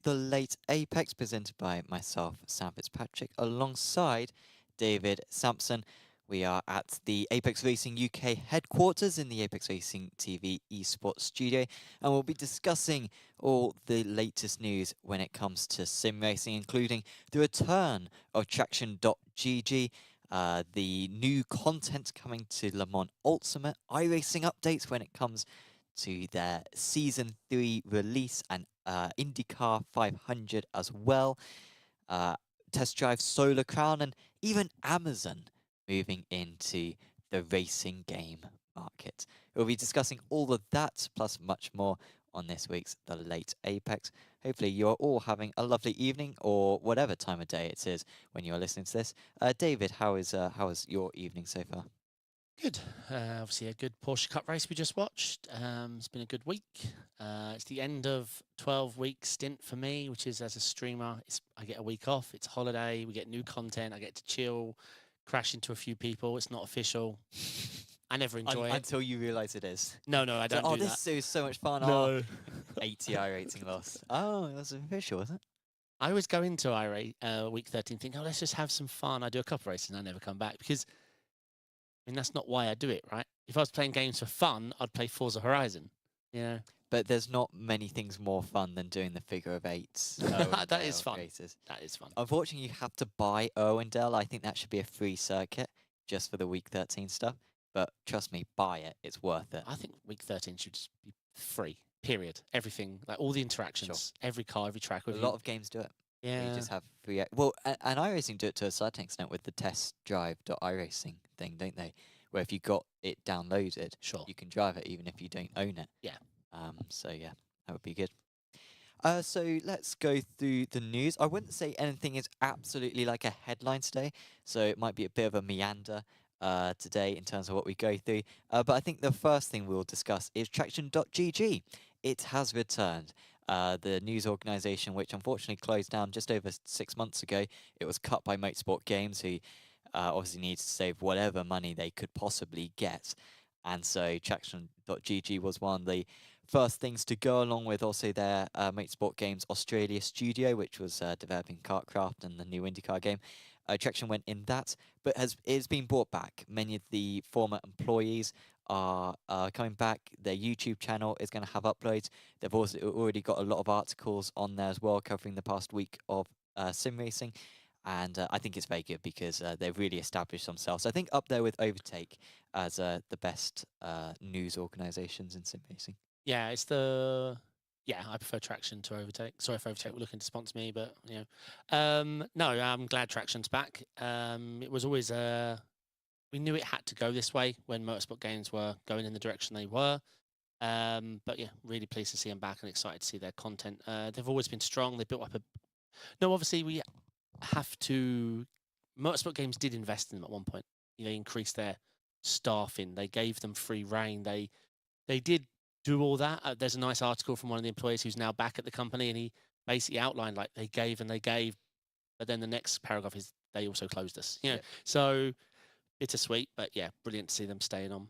The Late Apex, presented by myself, Sam Fitzpatrick, alongside David Sampson. We are at the Apex Racing UK headquarters in the Apex Racing TV esports studio, and we'll be discussing all the latest news when it comes to sim racing, including the return of Traction.gg, the new content coming to Le Mans Ultimate, iRacing updates when it comes to their Season 3 release, and IndyCar 500 as well, Test Drive Solar Crown, and even Amazon moving into the racing game market. We'll be discussing all of that, plus much more, on this week's The Late Apex. Hopefully you're all having a lovely evening, or whatever time of day it is when you're listening to this. David, how is your evening so far? Good. Obviously, a good Porsche Cup race we just watched. It's been a good week. It's the end of 12-week stint for me, which is, as a streamer, I get a week off. It's holiday. We get new content. I get to chill, crash into a few people. It's not official. I never enjoy it. Until you realise it is. No, I don't do that. This is so much fun. No. 80 iRacing loss. Oh, that's official, isn't it? I always go into week 13 thinking, let's just have some fun. I do a couple races and I never come back because, I mean, that's not why I do it, right? If I was playing games for fun, I'd play Forza Horizon. Yeah. But there's not many things more fun than doing the figure of eights. That is fun. Races. That is fun. Unfortunately, you have to buy Irwindale. I think that should be a free circuit just for the week 13 stuff. But trust me, buy it. It's worth it. I think week 13 should just be free, period. Everything, like all the interactions, every car, every track. A lot of games do it. Yeah. You just have free. Well, and iRacing do it to a certain extent with the test drive.iRacing thing, don't they? Where if you got it downloaded, you can drive it even if you don't own it. Yeah. So yeah, that would be good. So let's go through the news. I wouldn't say anything is absolutely like a headline today, so it might be a bit of a meander today in terms of what we go through. But I think the first thing we'll discuss is Traction.gg. It has returned. The news organisation, which unfortunately closed down just over 6 months ago. It was cut by Motorsport Games, who obviously needs to save whatever money they could possibly get. And so Traction.gg was one of the first things to go, along with also their Motorsport Games Australia studio, which was developing KartCraft and the new IndyCar game. Traction went in that, but it's been brought back. Many of the former employees are coming back. Their YouTube channel is going to have uploads. They've also already got a lot of articles on there as well, covering the past week of sim racing. And I think it's very good because they've really established themselves. I think up there with Overtake as the best news organisations in sim racing. Yeah, I prefer Traction to Overtake. Sorry if Overtake were looking to sponsor me, but no, I'm glad Traction's back. It was always we knew it had to go this way when Motorsport Games were going in the direction they were. But yeah, really pleased to see them back and excited to see their content. They've always been strong. They built up obviously we have to. Motorsport Games did invest in them at one point. They increased their staffing. They gave them free reign. They did do all that. There's a nice article from one of the employees who's now back at the company, and he basically outlined like they gave, but then the next paragraph is they also closed us. So bittersweet, but yeah, brilliant to see them staying on.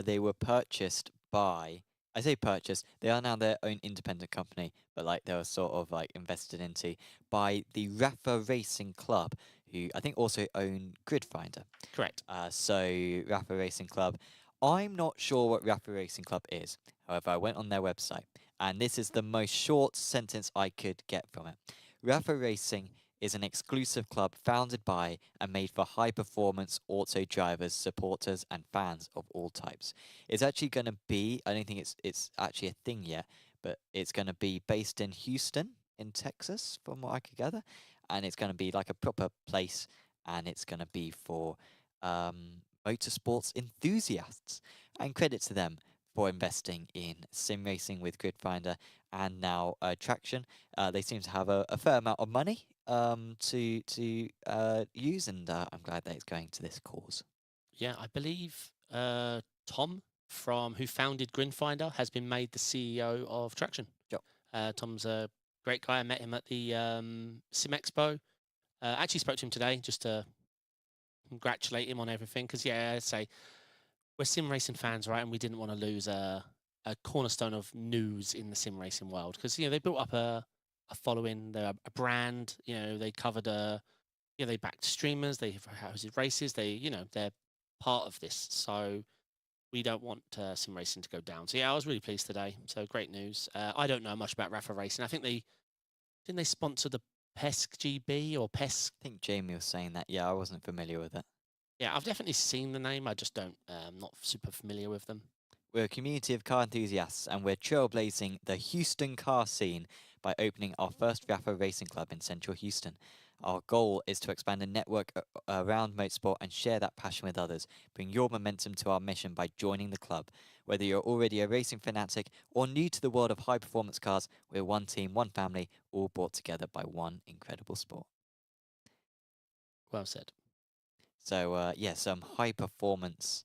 They were purchased by. I say purchased, they are now their own independent company, but like they were sort of like invested into by the Rafa Racing Club, who I think also own Gridfinder. Correct. So Rafa Racing Club, I'm not sure what Rafa Racing Club is. However, I went on their website, and this is the most short sentence I could get from it. Rafa Racing is an exclusive club founded by and made for high-performance auto drivers, supporters, and fans of all types. It's actually going to be, I don't think it's actually a thing yet, but it's going to be based in Houston, in Texas, from what I could gather. And it's going to be like a proper place, and it's going to be for motorsports enthusiasts. And credit to them for investing in sim racing with Gridfinder and now Traction. They seem to have a fair amount of money to use, and I'm glad that it's going to this cause. Yeah, I believe Tom, who founded Gridfinder, has been made the CEO of Traction. Yep. Tom's a great guy. I met him at the Sim Expo. Actually spoke to him today just to congratulate him on everything, because I'd say we're sim racing fans, right? And we didn't want to lose a cornerstone of news in the sim racing world, because they built up a a following, they're a brand. You know, they covered they backed streamers, they hosted races. They're part of this. So we don't want Simracing to go down. So yeah, I was really pleased today. So great news. I don't know much about Rafa Racing. I think didn't they sponsor the PESC GB or PESC? I think Jamie was saying that. Yeah, I wasn't familiar with it. Yeah, I've definitely seen the name. I just don't, not super familiar with them. We're a community of car enthusiasts, and we're trailblazing the Houston car scene by opening our first Rafa Racing Club in Central Houston. Our goal is to expand a network around motorsport and share that passion with others. Bring your momentum to our mission by joining the club. Whether you're already a racing fanatic or new to the world of high performance cars, we're one team, one family, all brought together by one incredible sport. Well said. So, yeah, some high performance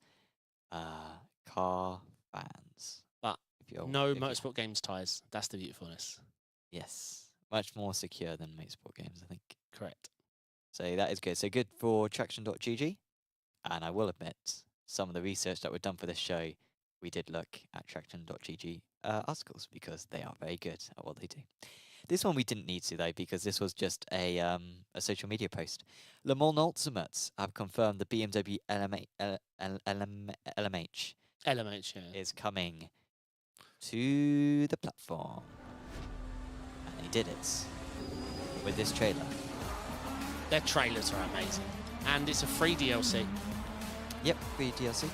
car fans. But if you're, no if you- motorsport games ties. That's the beautifulness. Yes, much more secure than motorsport games, I think. Correct. So that is good. So good for traction.gg. And I will admit, some of the research that we've done for this show, we did look at traction.gg articles because they are very good at what they do. This one we didn't need to, though, because this was just a social media post. Le Mans Ultimates have confirmed the BMW LMH LMH, yeah. is coming to the platform. And they did it with this trailer. Their trailers are amazing. And it's a free DLC. Yep, free DLC.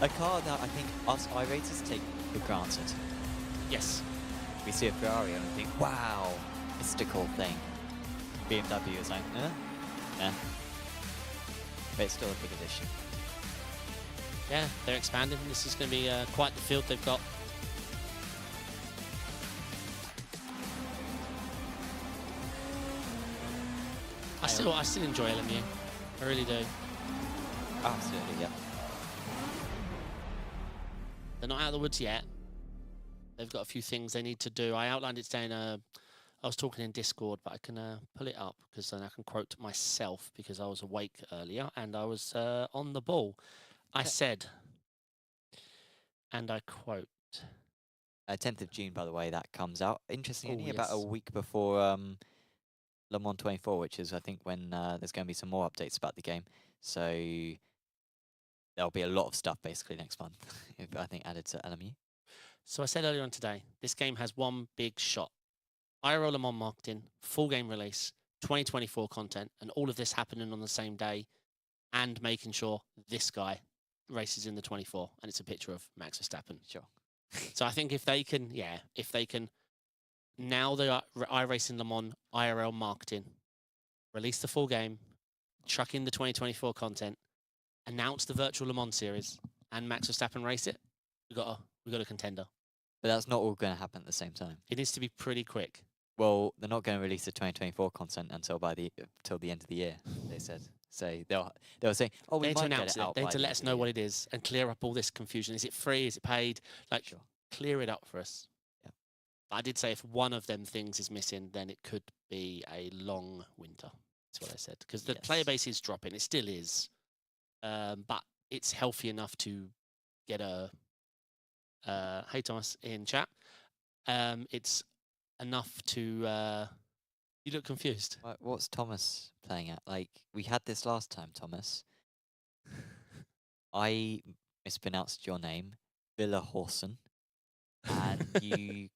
A car that I think us iRacers take for granted. Yes. We see a Ferrari and we think, wow, mystical thing. BMW is like, nah. But it's still a big addition. Yeah, they're expanding. This is going to be quite the field they've got. I still enjoy LMU. I really do. Absolutely, yeah. They're not out of the woods yet. They've got a few things they need to do. I outlined it today in I was talking in Discord, but I can pull it up because then I can quote myself because I was awake earlier and I was on the ball. I said, and I quote. 10th of June, by the way, that comes out. Interestingly, Oh, about a yes. week before Le Mans 24, which is, I think, when there's going to be some more updates about the game. So there'll be a lot of stuff basically next month, I think, added to LMU. So I said earlier on today, this game has one big shot. IRL Le Mans marketing, full game release, 2024 content, and all of this happening on the same day and making sure this guy races in the 24 and it's a picture of Max Verstappen. Sure. So I think if they can, now they are iRacing Le Mans IRL marketing, release the full game, chuck in the 2024 content, announce the virtual Le Mans series, and Max Verstappen race it, we got a contender. But that's not all going to happen at the same time. It needs to be pretty quick. Well, they're not going to release the 2024 content until till the end of the year, they said. So they'll say, oh, we They need might to get announce it out. They need by to the let end us of know the what year. it is and clear up all this confusion. Is it free? Is it paid? Like, Sure. clear it up for us. Yeah. I did say if one of them things is missing, then it could be a long winter. That's what I said. Because the player Yes. base is dropping. It still is. But it's healthy enough to get a... hey, Thomas, in chat. It's enough to... you look confused. What's Thomas playing at? Like, we had this last time, Thomas. I mispronounced your name, Villa Horson, and you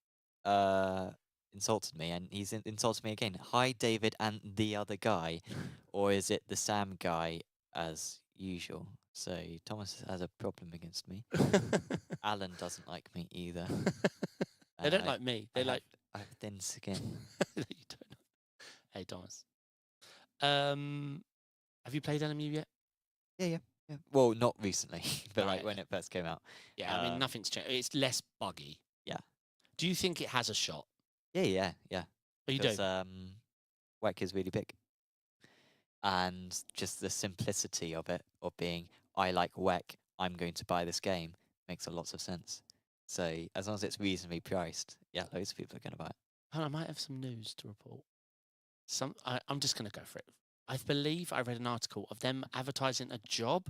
insulted me, and he's insulted me again. Hi, David, and the other guy, or is it the Sam guy as usual? So Thomas has a problem against me. Alan doesn't like me either. They don't like me. They like... I have thin skin. You don't know. Hey, Thomas. Have you played LMU yet? Yeah. Well, not recently, but Right. like when it first came out. Yeah, I mean, nothing's changed. It's less buggy. Yeah. Do you think it has a shot? Yeah. Oh, you do? WEC is really big. And just the simplicity of it, of being, I like WEC, I'm going to buy this game, makes a lot of sense. So as long as it's reasonably priced, yeah, loads of people are going to buy it. Oh, I might have some news to report. I'm just going to go for it. I believe I read an article of them advertising a job.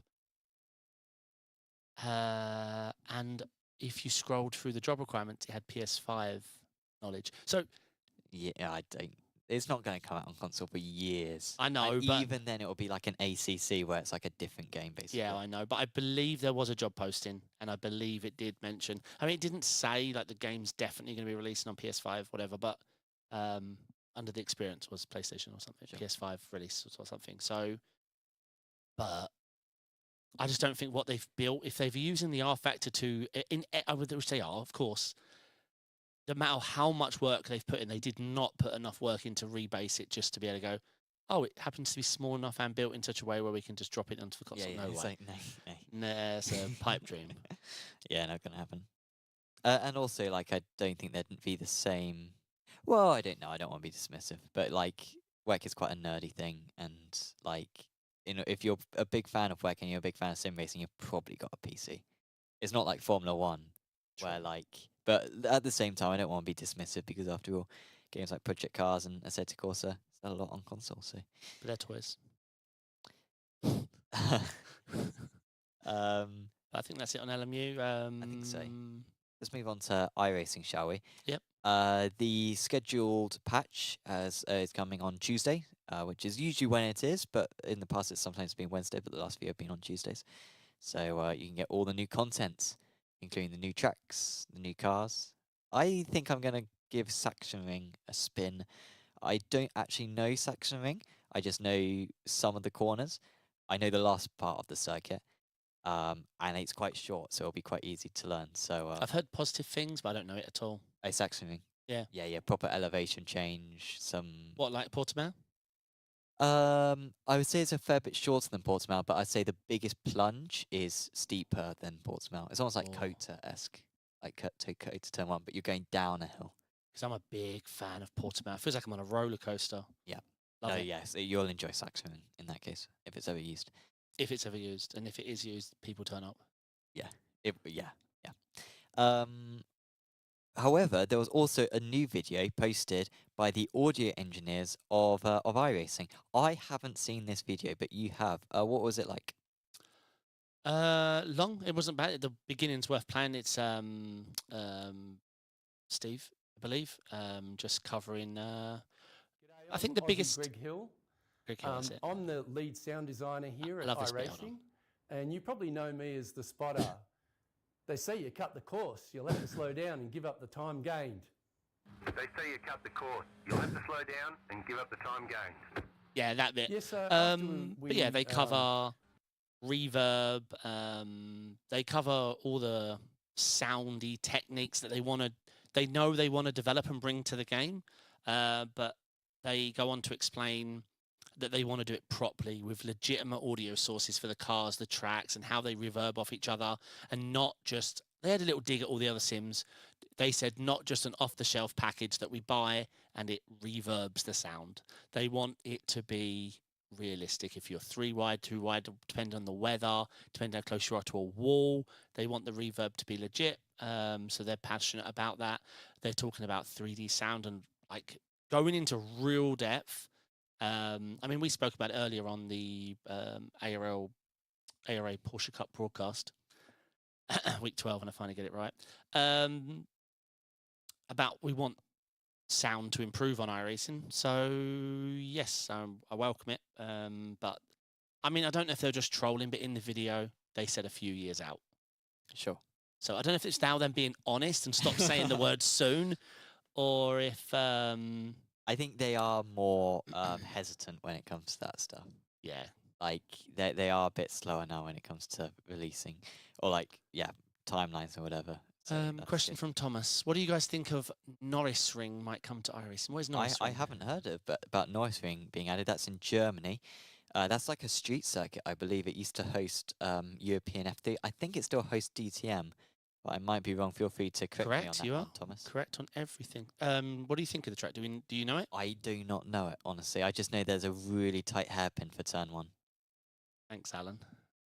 And if you scrolled through the job requirements, it had PS5 knowledge. So Yeah, I don't. It's not going to come out on console for years. I know, And but even then, it will be like an ACC where it's like a different game, basically. yeah, I know. But I believe there was a job posting, and I believe it did mention. I mean, it didn't say like the game's definitely going to be releasing on PS5, whatever. But under the experience was PlayStation or something, Sure. PS5 release or something. So, but I just don't think what they've built, if they're using the R factor to, I would say are, of course. No matter how much work they've put in, they did not put enough work in to rebase it just to be able to go, oh, it happens to be small enough and built in such a way where we can just drop it onto the console. Yeah, No it's way. like, no. Nah, it's a pipe dream. Yeah, not going to happen. And also, like, I don't think there'd be the same. Well, I don't know. I don't want to be dismissive, but like, WEC is quite a nerdy thing, and like, if you're a big fan of WEC and you're a big fan of sim racing, you've probably got a PC. It's not like Formula One, where True. like, but at the same time, I don't want to be dismissive because after all, games like Project Cars and Assetto Corsa sell a lot on console. So, But they're toys. I think that's it on LMU. I think so. Let's move on to iRacing, shall we? Yep. The scheduled patch is coming on Tuesday, which is usually when it is, but in the past it's sometimes been Wednesday, but the last few have been on Tuesdays. So you can get all the new content, including the new tracks, the new cars. I think I'm going to give Sachsenring a spin. I don't actually know Sachsenring. I just know some of the corners. I know the last part of the circuit. And it's quite short, so it'll be quite easy to learn. So I've heard positive things, but I don't know it at all. a Sachsenring. Yeah. Yeah. Proper elevation change. Some. What, like Portimao? I would say it's a fair bit shorter than Portimao, but I'd say the biggest plunge is steeper than Portimao. It's almost like Oh. Kota-esque, like Kota turn one, but you're going down a hill. Because I'm a big fan of Portimao. It feels like I'm on a roller coaster. Yeah. Love No, it. yes, you'll enjoy Sachsenring in that case if it's ever used. If it's ever used, and if it is used, people turn up. Yeah. However, there was also a new video posted by the audio engineers of iRacing. I haven't seen this video, but you have. What was it like? Long. It wasn't bad. The beginning's worth playing. It's Steve, I believe, just covering. I think the biggest. Greg Hill. Greg Hill, that's it. I'm the lead sound designer here at love this bit, hold iRacing, and you probably know me as the spotter. They say you cut the course, you'll have to slow down and give up the time gained. They say you cut the course, you'll have to slow down and give up the time gained. Yeah, that bit. Yes, but yeah, they cover reverb. They cover all the soundy techniques that they want to. They know they want to develop and bring to the game, but they go on to explain that they want to do it properly with legitimate audio sources for the cars, the tracks, and how they reverb off each other, and not just. They had a little dig at all the other sims. They said not just an off-the-shelf package that we buy and it reverbs the sound. They want it to be realistic. If you're 3 wide, 2 wide, depending on the weather, depending how close you are to a wall, they want the reverb to be legit. So they're passionate about that. They're talking about 3D sound and like going into real depth. I mean, we spoke about it earlier on the ARA Porsche Cup broadcast, week 12, and I finally get it right. About we want sound to improve on iRacing. So yes, I welcome it. But I mean, I don't know if they're just trolling, but in the video they said a few years out. Sure. So I don't know if it's now them being honest and stop saying the word soon, or if I think they are more hesitant when it comes to that stuff. yeah. Like they are a bit slower now when it comes to releasing, or like timelines or whatever. So that's Question good. from Thomas: what do you guys think of Norrisring might come to iRacing? Where's Norrisring? I haven't heard about Northamptonshire being added. That's in Germany. That's like a street circuit, I believe. It used to host European FD. I think it still hosts DTM, but I might be wrong. Feel free to correct me on Correct, that you one, are Thomas. correct on everything. What do you think of the track? Do you know it? I do not know it, honestly. I just know there's a really tight hairpin for turn 1. Thanks, Alan.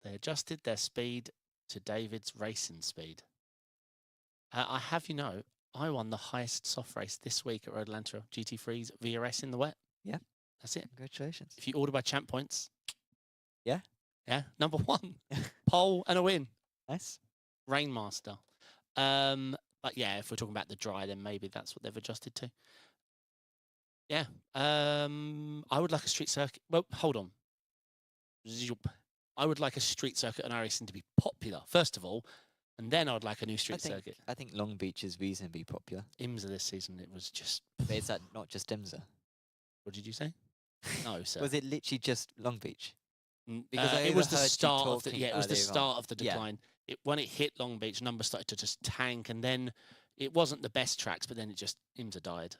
They adjusted their speed to David's racing speed. I have I won the highest soft race this week at Road Atlanta GT3's VRS in the wet. Yeah. That's it. Congratulations. If you order by champ points. Yeah. Yeah. Number 1. Pole and a win. Nice. Rainmaster. But yeah, if we're talking about the dry, then maybe that's what they've adjusted to. Yeah. I would like a street circuit. Well, hold on. Zoop. I would like a street circuit and iRacing to be popular, first of all, and then I would like a new street circuit. I think Long Beach is reasonably popular. IMSA this season, it was just. But is that not just IMSA? What did you say? No, sir. Was it literally just Long Beach? Because Because I it was the overheard you start of the talking it was the earlier on. start of the Yeah. decline. When it hit Long Beach, numbers started to just tank, and then it wasn't the best tracks, but then it just IMSA died.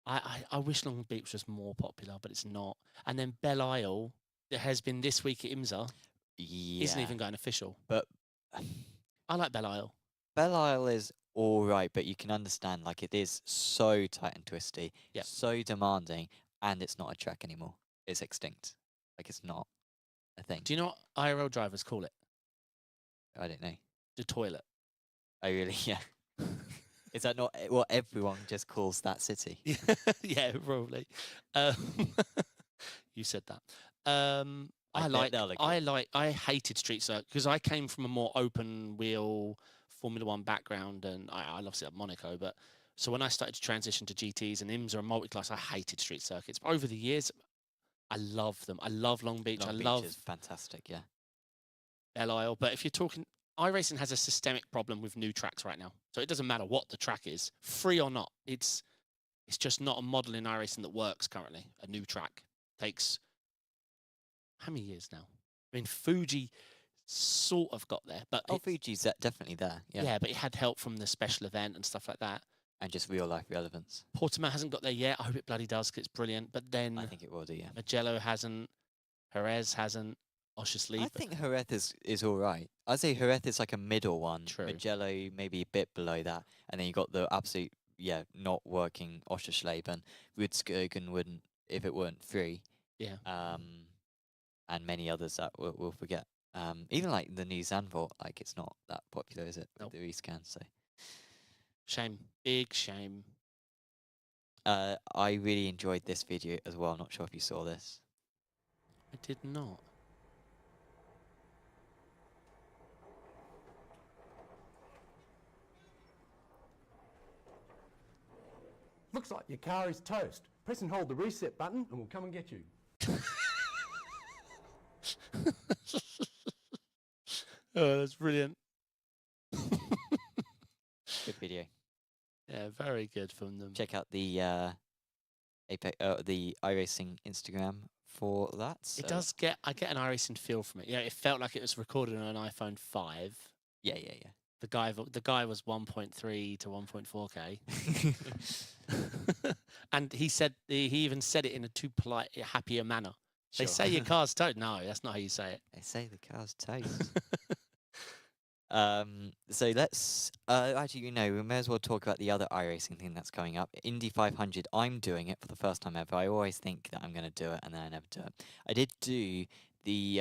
I wish Long Beach was more popular, but it's not. And then Belle Isle, that has been this week at IMSA, Yeah. isn't even going official. But I like Belle Isle. Belle Isle is all right, but you can understand, like, it is so tight and twisty, Yep. so demanding, and it's not a track anymore. It's extinct. Like, it's not a thing. Do you know what IRL drivers call it? I don't know. The toilet. I really, yeah. Is that not what everyone just calls that city? Yeah, probably. Um, you said that. I hated street circuit because I came from a more open wheel Formula One background, and I love it at Monaco. But so when I started to transition to GTs and IMSA and multi-class, I hated street circuits. But over the years, I love them. I love Long Beach. Long I Beach love is fantastic, yeah. Belle Isle. But if you're talking, iRacing has a systemic problem with new tracks right now. So it doesn't matter what the track is, free or not. It's just not a model in iRacing that works currently. A new track takes how many years now? I mean, Fuji sort of got there, but Fuji's definitely there, yeah. yeah, but it had help from the special event and stuff like that. And just real life relevance. Portimao hasn't got there yet. I hope it bloody does because it's brilliant. But then I think it will do, yeah. Magello hasn't, Jerez hasn't, obviously. I think Jerez is all right. I'd say Jerez is like a middle one. True. Magello maybe a bit below that. And then you got the absolute, not working Oschersleben. Rudskogen wouldn't, if it weren't free. Yeah. And many others that we'll forget. Even like the new Zandvoort, like it's not that popular, is it? Nope. With the rescan, so. Shame. Big shame. I really enjoyed this video as well. Not sure if you saw this. I did not. Looks like your car is toast. Press and hold the reset button and we'll come and get you. Oh, that's brilliant. Good video. Yeah, very good from them. Check out the the iRacing Instagram for that. It does get. I get an iRacing feel from it. Yeah, it felt like it was recorded on an iPhone 5. Yeah. The guy was 1.3 to 1.4K, and he even said it in a too polite, happier manner. They say your car's toast. No, that's not how you say it. They say the car's toast. So let's actually, we may as well talk about the other iRacing thing that's coming up. Indy 500. I'm doing it for the first time ever. I always think that I'm going to do it, and then I never do it. I did do the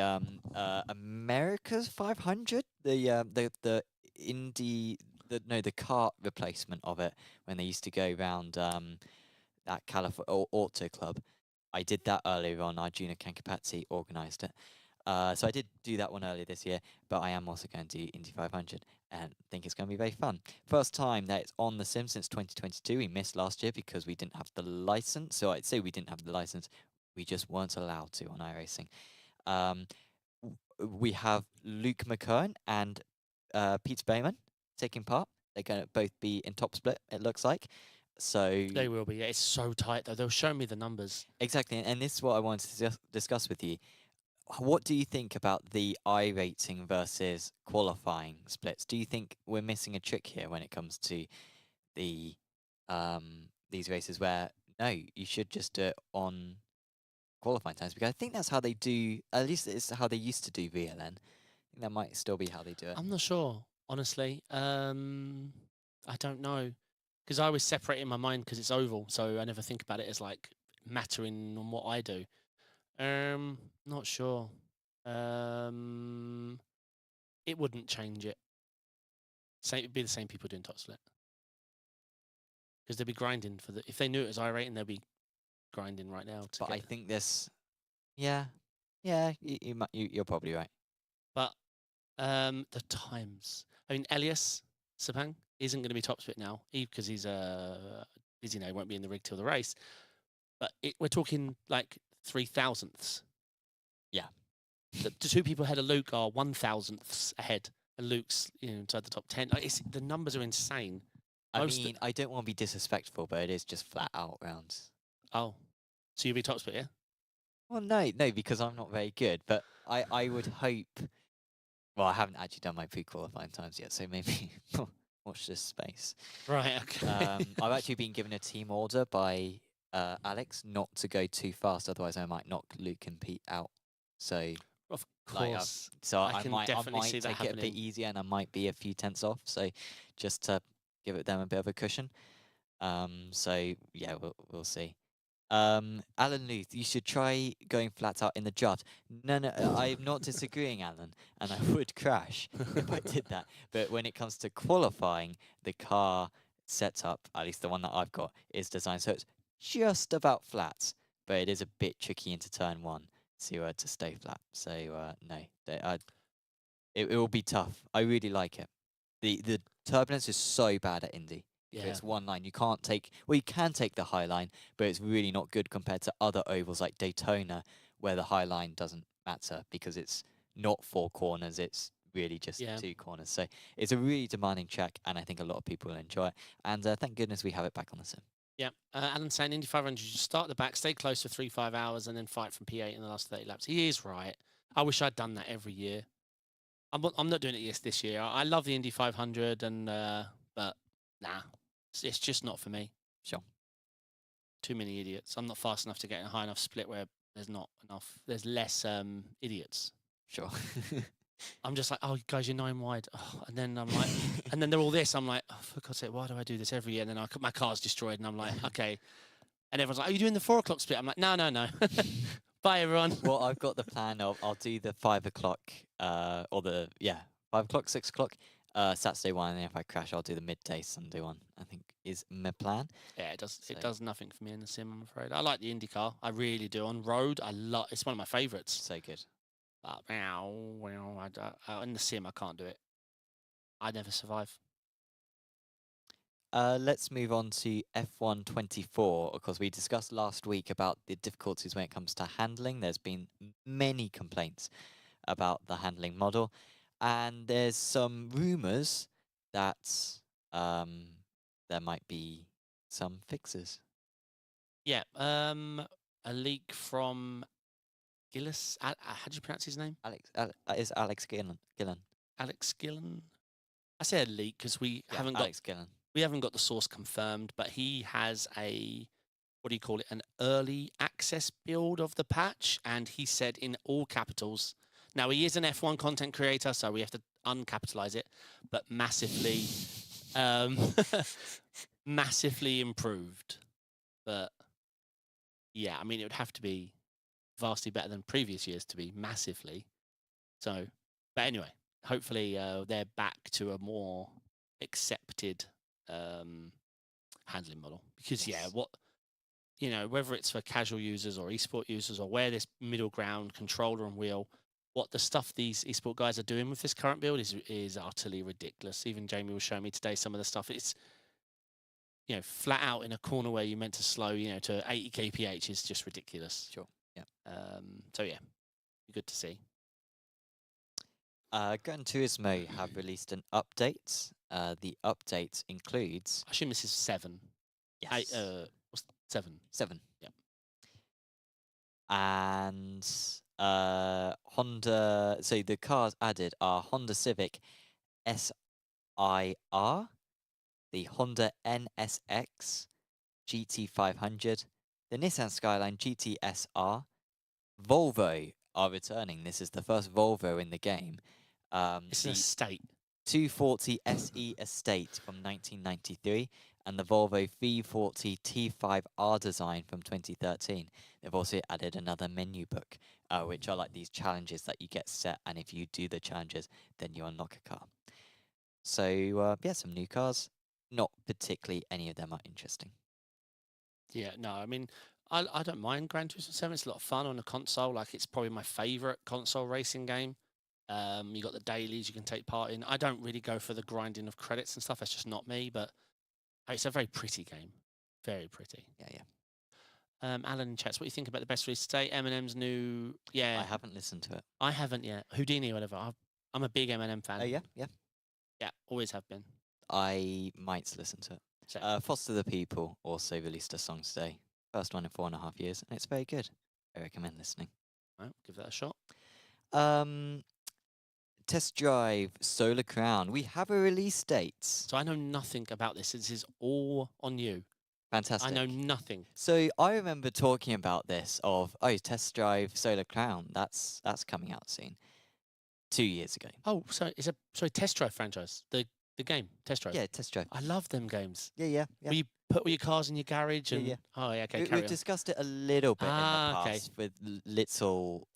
America's 500, the Indy, the kart replacement of it when they used to go around that California Auto Club. I did that earlier on. Arjuna Kankapatsi organised it. So I did do that one earlier this year, but I am also going to do Indy 500 and think it's going to be very fun. First time that it's on the sim since 2022. We missed last year because we didn't have the license. So I'd say we didn't have the license. We just weren't allowed to on iRacing. We have Luke McKern and Peter Bayman taking part. They're going to both be in top split, it looks like. So They will be. Yeah, it's so tight though. They'll show me the numbers. Exactly, and this is what I wanted to discuss with you. What do you think about the iRacing versus qualifying splits? Do you think we're missing a trick here when it comes to the these races where no, you should just do it on qualifying times? Because I think that's how they do. At least it's how they used to do VLN. I think that might still be how they do it. I'm not sure, honestly. I don't know. Because I always separate it in my mind because it's oval, so I never think about it as like mattering on what I do. Not sure. It wouldn't change it. It'd be the same people doing top split. Because they'd be grinding for if they knew it was iRating, they'd be grinding right now. But I think this, you're probably right. But the times. I mean, Elias Sepang isn't going to be top split now, because he's he won't be in the rig till the race. But we're talking like 3,000ths. Yeah. The two people ahead of Luke are 1,000ths ahead, and Luke's inside the top 10. Like, the numbers are insane. I mean, I don't want to be disrespectful, but it is just flat out rounds. Oh, so you'll be top split, yeah? Well, no, because I'm not very good. But I would hope. Well, I haven't actually done my pre-qualifying times yet, so maybe watch this space. Right. Okay. I've actually been given a team order by Alex not to go too fast, otherwise I might knock Luke and Pete out. So. Of Like, course. so I can definitely see that take it a bit happening. easier, and I might be a few tenths off. So just to give them a bit of a cushion. So yeah, we'll see. Alan Luth, you should try going flat out in the jut. No, I'm not disagreeing, Alan, and I would crash if I did that. But when it comes to qualifying, the car setup, at least the one that I've got, is designed so it's just about flat, but it is a bit tricky into turn one to stay flat. So no, it will be tough. I really like it. The turbulence is so bad at Indy. If Yeah. it's one line, you can't take. Well, you can take the high line, but it's really not good compared to other ovals like Daytona, where the high line doesn't matter because it's not 4 corners. It's really just Yeah. 2 corners. So it's a really demanding track, and I think a lot of people will enjoy it. And thank goodness we have it back on the sim. Yeah. Alan's saying Indy 500, you just start at the back, stay close for 3-5 hours, and then fight from P8 in the last 30 laps. He is right. I wish I'd done that every year. I'm not doing it this year. I love the Indy 500, but nah, it's just not for me. Sure. Too many idiots. I'm not fast enough to get a high enough split where there's less idiots. Sure. I'm just like, oh, guys, you're 9 wide. Oh, and then I'm like, and then they're all this. I'm like, oh, for God's sake, why do I do this every year? And then my car's destroyed, and I'm like, okay. And everyone's like, are you doing the 4 o'clock split? I'm like, no. Bye, everyone. Well, I've got the plan of I'll do the 5 o'clock, 5 o'clock, 6 o'clock, Saturday one, and then if I crash, I'll do the midday Sunday one. I think is my plan. Yeah, it does. So. It does nothing for me in the sim, I'm afraid. I like the Indy car. I really do. On road, it's one of my favourites. So good. But in the sim, I can't do it. I never survive. Let's move on to F1 24, because we discussed last week about the difficulties when it comes to handling. There's been many complaints about the handling model, and there's some rumours that there might be some fixes. Yeah, a leak from Gillis. How do you pronounce his name? Is Alex Gillen. Alex Gillen. I say a leak because we haven't got Alex Gillen. We haven't got the source confirmed, but he has an early access build of the patch, and he said in all capitals. Now, he is an F1 content creator, so we have to uncapitalize it, but massively, massively improved. But yeah, I mean, it would have to be vastly better than previous years to be massively. So, but anyway, hopefully they're back to a more accepted handling model, because whether it's for casual users or esport users, or where this middle ground controller and wheel, what the stuff these esport guys are doing with this current build is utterly ridiculous. Even Jamie was showing me today some of the stuff. It's flat out in a corner where you're meant to slow to 80 kph is just ridiculous. Sure. Yeah. So yeah, good to see. Gran Turismo have released an update. The update includes. I assume this is 7. Yes. What's 7? 7. Yeah. And Honda. So the cars added are Honda Civic SIR, the Honda NSX GT500, the Nissan Skyline GTSR, Volvo are returning. This is the first Volvo in the game. It's an estate. 240 SE Estate from 1993 and the Volvo V40 T5R design from 2013. They've also added another menu book, which are like these challenges that you get set, and if you do the challenges, then you unlock a car. So, some new cars. Not particularly any of them are interesting. Yeah, no, I mean, I don't mind Gran Turismo 7. It's a lot of fun on a console. Like, it's probably my favourite console racing game. You got the dailies you can take part in. I don't really go for the grinding of credits and stuff. That's just not me. But it's a very pretty game. Very pretty. Yeah. Alan in chats, what do you think about the best release today? Eminem's new. Yeah. I haven't listened to it. I haven't yet. Houdini or whatever. I'm a big Eminem fan. Oh, yeah? Yeah, always have been. I might listen to it. So, Foster the People also released a song today. First one in 4.5 years, and it's very good. I recommend listening. right, give that a shot. Test Drive Solar Crown. We have a release date. So I know nothing about this. This is all on you. Fantastic. I know nothing. So I remember talking about this Test Drive Solar Crown. That's coming out soon. 2 years ago. Oh, so it's a Test Drive franchise. The game Test Drive. Yeah, Test Drive. I love them games. Yeah. Where you put all your cars in your garage and yeah. Oh yeah, okay. We've discussed it a little bit in the okay. past with little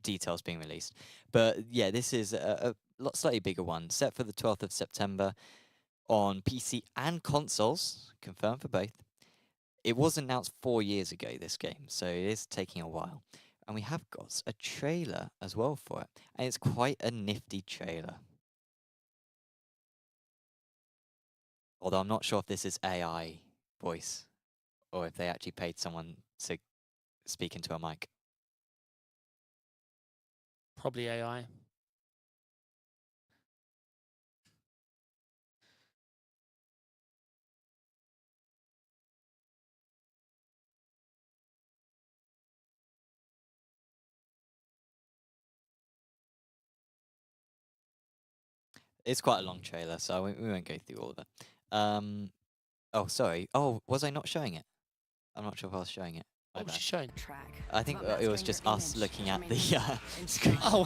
details being released. But yeah, this is a slightly bigger one, set for the 12th of September on PC and consoles, confirmed for both. It was announced 4 years ago, this game, so it is taking a while. And we have got a trailer as well for it. And it's quite a nifty trailer. Although I'm not sure if this is AI voice or if they actually paid someone to speak into a mic. Probably AI. It's quite a long trailer, so we won't go through all of it. Oh, sorry. Oh, was I not showing it? I'm not sure if I was showing it. My What was bad. she showing? I think it was just us looking at the screen. Oh.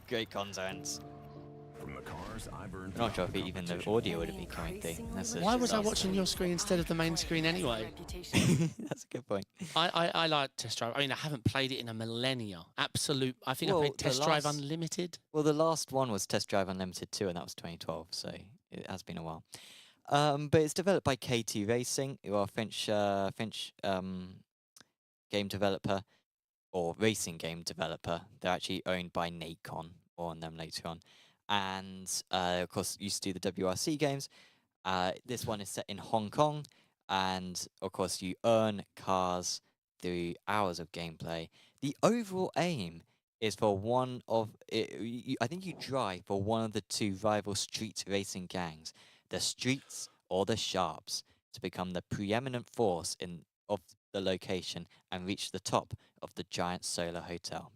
Great content. From the cars I've earned I'm not sure if even the audio would have been coming through. unless it's Why just was I us. watching your screen instead of the main screen anyway? That's a good point. I like Test Drive. I mean, I haven't played it in a millennia. I think I Well, played the Test Drive last- Unlimited. Well, the last one was Test Drive Unlimited 2, and that was 2012, so it has been a while. But it's developed by KT Racing, who are a French game developer, or racing game developer. They're actually owned by Nacon, or on them later on. And, of course, used to do the WRC games. This one is set in Hong Kong, and, of course, you earn cars through hours of gameplay. The overall aim is for one of I think you drive for one of the two rival street racing gangs, the Streets or the Sharps, to become the preeminent force of the location and reach the top of the giant solar hotel.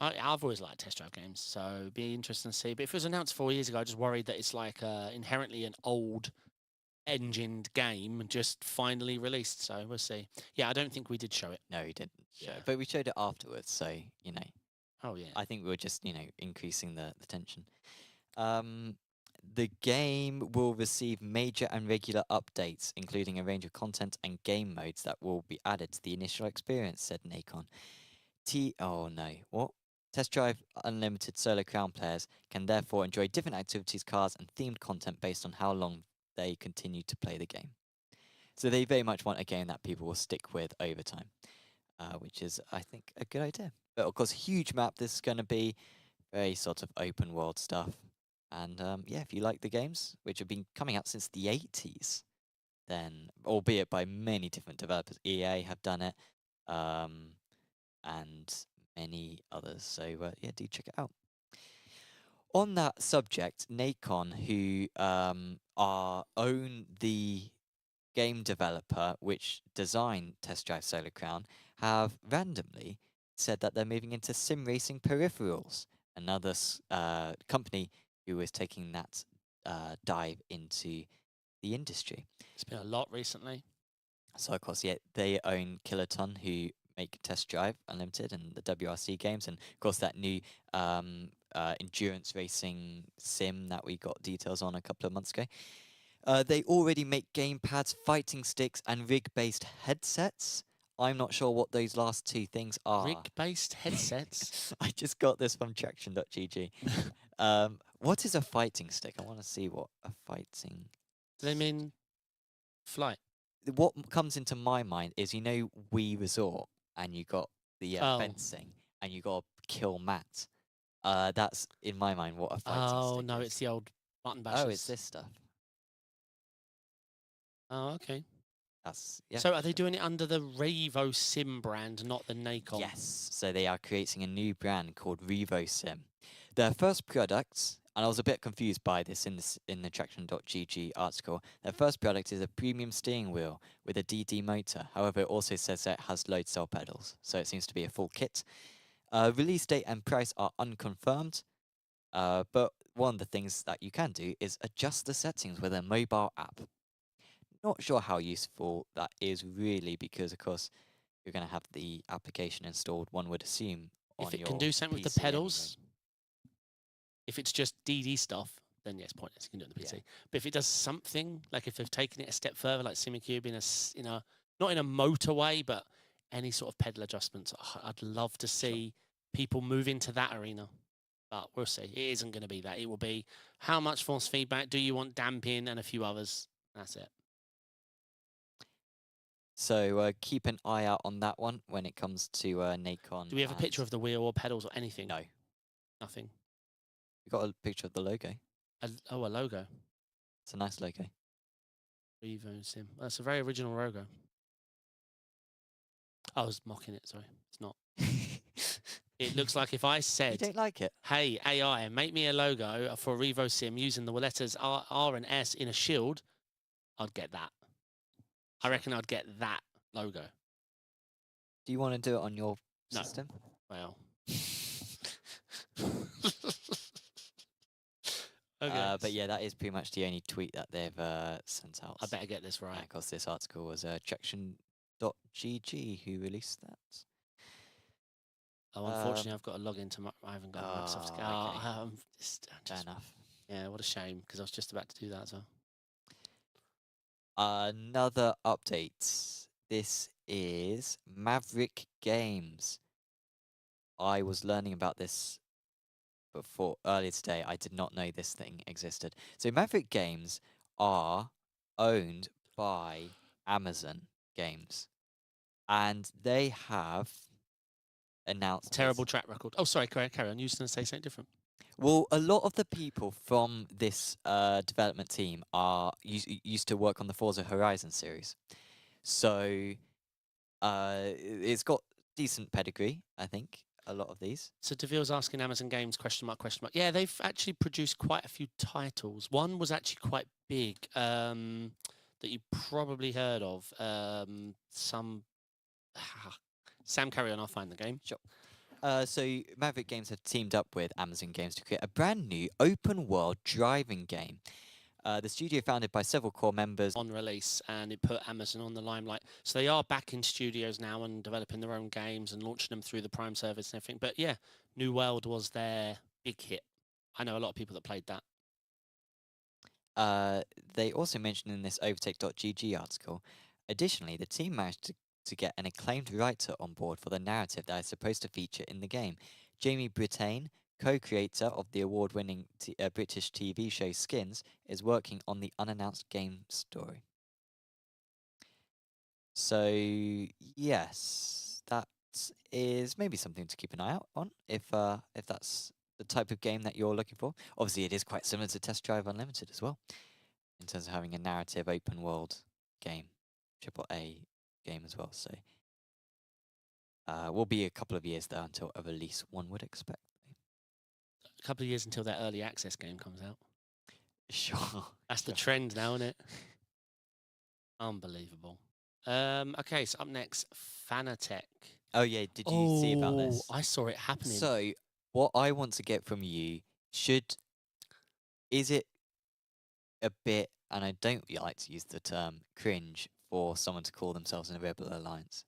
I've always liked Test Drive games, so it'd be interesting to see. But if it was announced 4 years ago, I just worried that it's like inherently an old engined game just finally released. So we'll see. Yeah, I don't think we did show it. No, we didn't show Yeah. it, but we showed it afterwards, so Oh yeah. I think we were just increasing the tension. The game will receive major and regular updates, including a range of content and game modes that will be added to the initial experience, said Nacon. Oh no, what? Test Drive Unlimited Solar Crown players can therefore enjoy different activities, cars, and themed content based on how long they continue to play the game. So they very much want a game that people will stick with over time, which is, I think, a good idea. But of course, huge map. This is going to be very sort of open world stuff. And yeah, if you like the games, which have been coming out since the 80s, then, albeit by many different developers, EA have done it, and many others. So yeah, do check it out. On that subject, Nacon, who own the game developer which designed Test Drive Solar Crown, have randomly said that they're moving into Simracing Peripherals, another company who is taking that dive into the industry. It's been a lot recently. So of course, yeah, they own Kiloton, who make Test Drive Unlimited and the WRC games, and of course that new endurance racing sim that we got details on a couple of months ago. They already make gamepads, fighting sticks, and rig-based headsets. I'm not sure what those last two things are. Rig-based headsets. I just got this from traction.gg. What is a fighting stick? I want to see what a fighting... Do they mean flight? What comes into my mind is, Wii Resort. and you got the Oh. fencing, and you got to kill Matt. That's in my mind what a fighting Oh stick no, is. it's the old button bashers. Oh, it's this stuff. Oh, okay. That's yeah. So are they sure. doing it under the Revo Sim brand, not the Nacon? Yes. So they are creating a new brand called Revo Sim. Their first product, and I was a bit confused by this in the Traction.gg article. Their first product is a premium steering wheel with a DD motor. However, it also says that it has load cell pedals, so it seems to be a full kit. Release date and price are unconfirmed, but one of the things that you can do is adjust the settings with a mobile app. Not sure how useful that is really, because of course you're going to have the application installed, one would assume, on If it your can do something with PC the anyway. pedals, if it's just DD stuff, then yes, pointless. You can do it on the PC. Yeah. But if it does something, like if they've taken it a step further, like SimiCube in a not in a motorway, but any sort of pedal adjustments, I'd love to see people move into that arena. But we'll see. It isn't going to be that. It will be how much force feedback do you want damping and a few others. That's it. So keep an eye out on that one when it comes to Nacon. Do we have a picture of the wheel or pedals or anything? No. Nothing. We got a picture of the logo. A logo. It's a nice logo. Revo Sim. That's a very original logo. I was mocking it. Sorry, it's not. It looks like if I You said, don't like it? "Hey AI, make me a logo for Revo Sim using the letters R and S in a shield," I'd get that. I reckon I'd get that logo. Do you want to do it on your No. system? Well. Okay. But yeah, that is pretty much the only tweet that they've sent out. I better get this right. Because this article was Traction.gg who released that. Oh, unfortunately, I've got to log into my. I haven't got Microsoft. okay. Fair Just, enough. yeah, what a shame, because I was just about to do that as well. Another update. This is Maverick Games. I was learning about this earlier today. I did not know this thing existed. So Maverick Games are owned by Amazon Games, and they have announced Terrible track record. Oh, sorry, carry on. You was going to say something different. Well, a lot of the people from this development team are used to work on the Forza Horizon series, so it's got decent pedigree, I think. A lot of these. So Deville's asking Amazon Games, question mark, question mark. Yeah, they've actually produced quite a few titles. One was actually quite big, that you probably heard of. Sam, carry on, I'll find the game. Sure. So Maverick Games have teamed up with Amazon Games to create a brand new open-world driving game. The studio, founded by several core members, On release, and it put Amazon on the limelight. So they are back in studios now and developing their own games and launching them through the Prime service and everything. But yeah, New World was their big hit. I know a lot of people that played that. They also mentioned in this Overtake.gg article, additionally, the team managed to get an acclaimed writer on board for the narrative that is supposed to feature in the game. Jamie Brittain, co-creator of the award-winning British TV show Skins, is working on the unannounced game story. So, yes, that is maybe something to keep an eye out on if that's the type of game that you're looking for. Obviously, it is quite similar to Test Drive Unlimited as well, in terms of having a narrative open-world game, AAA game as well. So, will be a couple of years though until a release, one would expect. A couple of years until that early access game comes out. Sure. That's the sure. trend now, isn't it? Unbelievable. Okay, so up next, Fanatec. Oh yeah, did you see about this? I saw it happening. So, what I want to get from you is it a bit, and I don't like to use the term cringe for someone to call themselves in a Rebel Alliance?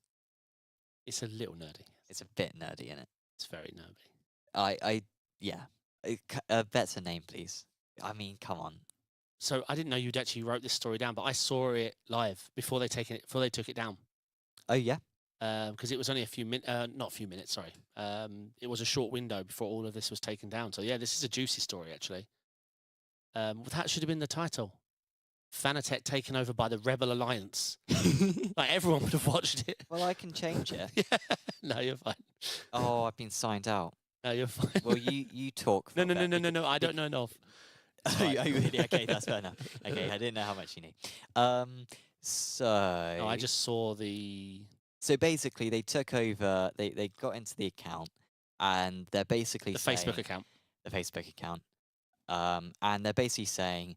It's a little nerdy. It's a bit nerdy, isn't it? It's very nerdy. Yeah. A better name, please. I mean, come on. So I didn't know you'd actually wrote this story down, but I saw it live before they took it down. Oh yeah. Because it was only a few minutes, not a few minutes, sorry. It was a short window before all of this was taken down. So yeah, this is a juicy story actually. That should have been the title. Fanatec taken over by the Rebel Alliance. Like everyone would have watched it. Well, I can change it. Yeah. No, you're fine. Oh, I've been signed out. No, you're fine. Well, you talk. For No, a no, no, bit no, no, becau- no. I don't bec- know enough. Oh, really? Okay, that's fair enough. Okay, I didn't know how much you knew. So No, I just saw the. so basically they took over. They got into the account, and they're basically The saying Facebook account. the Facebook account. And they're basically saying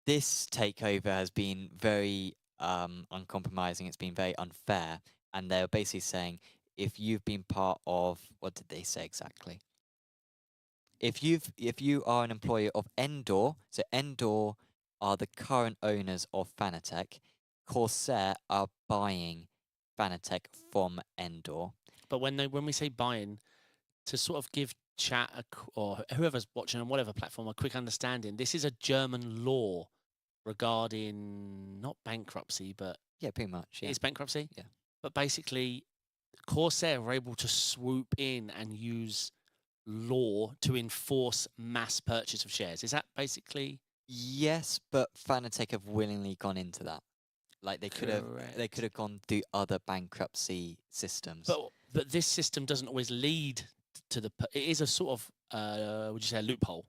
this takeover has been very uncompromising. It's been very unfair, and they're basically saying if you've been part of what did they say exactly? If you are an employee of Endor, so Endor are the current owners of Fanatec, Corsair are buying Fanatec from Endor. But when we say buying, to sort of give chat or whoever's watching on whatever platform a quick understanding, this is a German law regarding not bankruptcy, but Yeah, pretty much. Yeah. it's bankruptcy. Yeah. But basically, Corsair were able to swoop in and use law to enforce mass purchase of shares. Is that basically Yes, but Fanatec have willingly gone into that. Like they could correct? have gone through other bankruptcy systems. But this system doesn't always lead to the. It is a sort of would you say a loophole?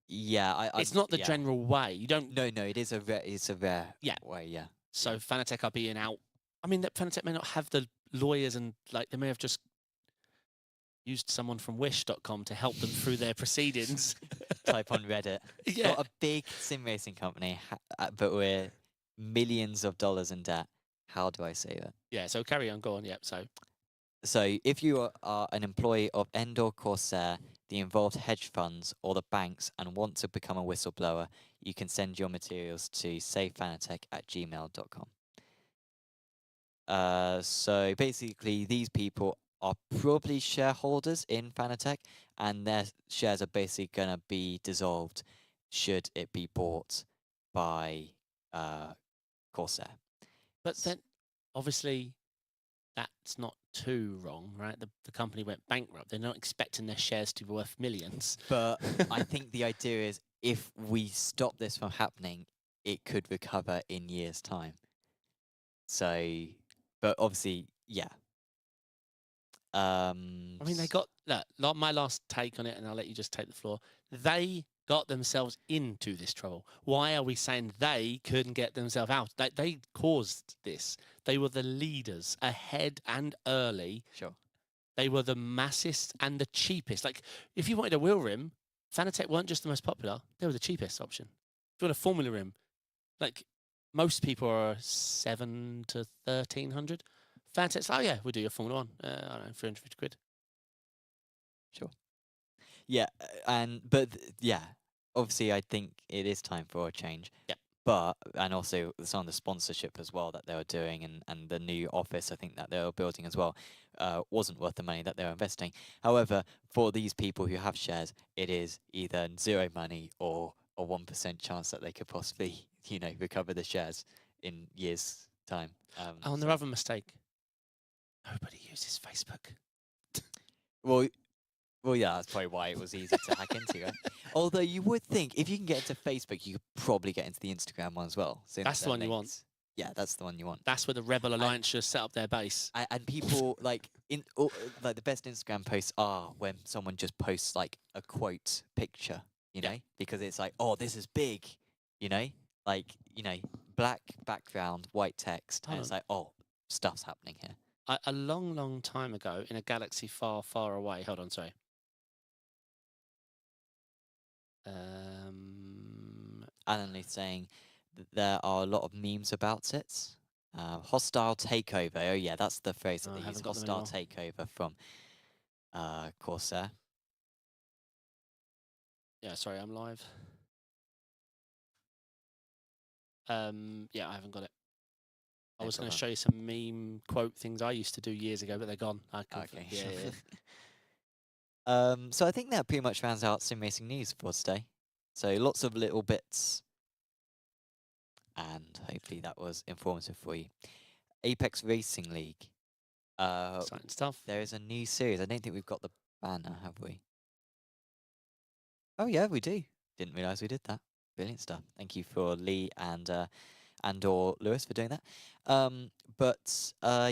Yeah, It's not the yeah. general way. You don't. No, it is it's a rare Yeah. way. Yeah. So Fanatec are being out. I mean, that Fanatec may not have the lawyers and like they may have just used someone from Wish.com to help them through their proceedings. Type on Reddit. Yeah. Got a big sim racing company, but we're millions of dollars in debt. How do I say that? Yeah. So carry on. Go on. Yep. So, if you are an employee of Endor Corsair, the involved hedge funds, or the banks and want to become a whistleblower, you can send your materials to savefanatec@gmail.com. So, basically, these people are probably shareholders in Fanatec, and their shares are basically going to be dissolved should it be bought by Corsair. But then, obviously, that's not too wrong, right? The company went bankrupt. They're not expecting their shares to be worth millions. But I think the idea is if we stop this from happening, it could recover in years' time. So, but obviously, yeah. I mean, they got that. My last take on it, and I'll let you just take the floor. They got themselves into this trouble. Why are we saying they couldn't get themselves out? They caused this. They were the leaders ahead and early. Sure. They were the massest and the cheapest. Like, if you wanted a wheel rim, Fanatec weren't just the most popular; they were the cheapest option. If you want a Formula rim, like most people are 7 to 1,300. Fanatec's, oh yeah, we'll do your Formula One. I don't know, 350 quid. Sure. Yeah, yeah, obviously, I think it is time for a change. Yeah. But and also some of the sponsorship as well that they were doing, and the new office I think that they were building as well, wasn't worth the money that they were investing. However, for these people who have shares, it is either zero money or a 1% chance that they could possibly, recover the shares in years' time. Oh, and their other mistake. Nobody uses Facebook. Well, yeah, that's probably why it was easy to hack into, right? Although you would think if you can get into Facebook, you could probably get into the Instagram one as well. Since That's the they're one you want. linked. Yeah, that's the one you want. That's where the Rebel Alliance should set up their base. And people like like the best Instagram posts are when someone just posts like a quote picture, know, because it's like, oh, this is big, like black background, white text, and it's like, oh, stuff's happening here. A long, long time ago, in a galaxy far, far away. Hold on, sorry. Alan is saying that there are a lot of memes about it. Hostile takeover. Oh yeah, that's the phrase that they use. Hostile takeover from Corsair. Yeah, sorry, I'm live. Yeah, I haven't got it. I was going to show you some meme quote things I used to do years ago, but they're gone. Okay. Yeah. So I think that pretty much rounds out sim racing news for today. So lots of little bits, and hopefully that was informative for you. Apex Racing League. Exciting stuff. There is a new series. I don't think we've got the banner, have we? Oh yeah, we do. Didn't realise we did that. Brilliant stuff. Thank you for Lee and or Lewis for doing that.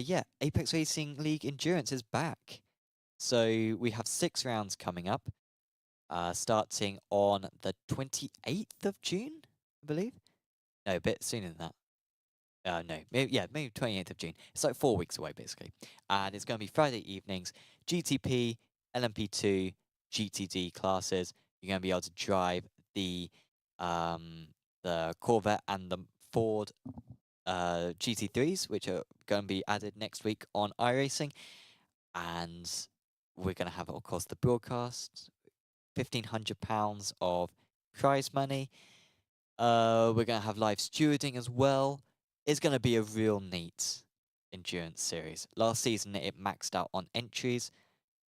Yeah, Apex Racing League Endurance is back. So we have 6 rounds coming up, starting on the 28th of June, I believe. No, a bit sooner than that. No, maybe 28th of June. It's like 4 weeks away, basically. And it's going to be Friday evenings, GTP, LMP2, GTD classes. You're going to be able to drive the Corvette and the Ford GT3s, which are going to be added next week on iRacing. And we're going to have, of course, the broadcast, £1,500 of prize money. We're going to have live stewarding as well. It's going to be a real neat endurance series. Last season, it maxed out on entries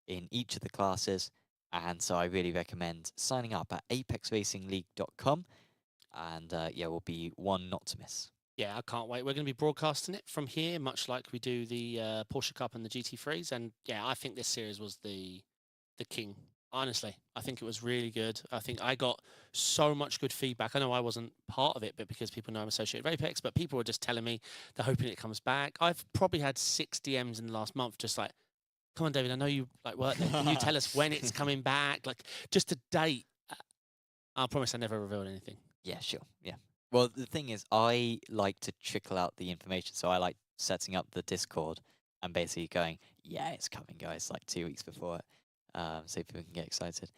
in each of the classes. And so I really recommend signing up at apexracingleague.com. And will be one not to miss. Yeah, I can't wait. We're going to be broadcasting it from here, much like we do the Porsche Cup and the GT3s. And yeah, I think this series was the king. Honestly, I think it was really good. I think I got so much good feedback. I know I wasn't part of it, but because people know I'm associated with Apex, but people were just telling me they're hoping it comes back. I've probably had 6 DMs in the last month, just like, come on, David, I know you like work there. Can you tell us when it's coming back? Like, just a date. I promise I never revealed anything. Yeah, sure. Yeah. Well, the thing is, I like to trickle out the information, so I like setting up the Discord and basically going, yeah, it's coming, guys, like 2 weeks before it, so people can get excited.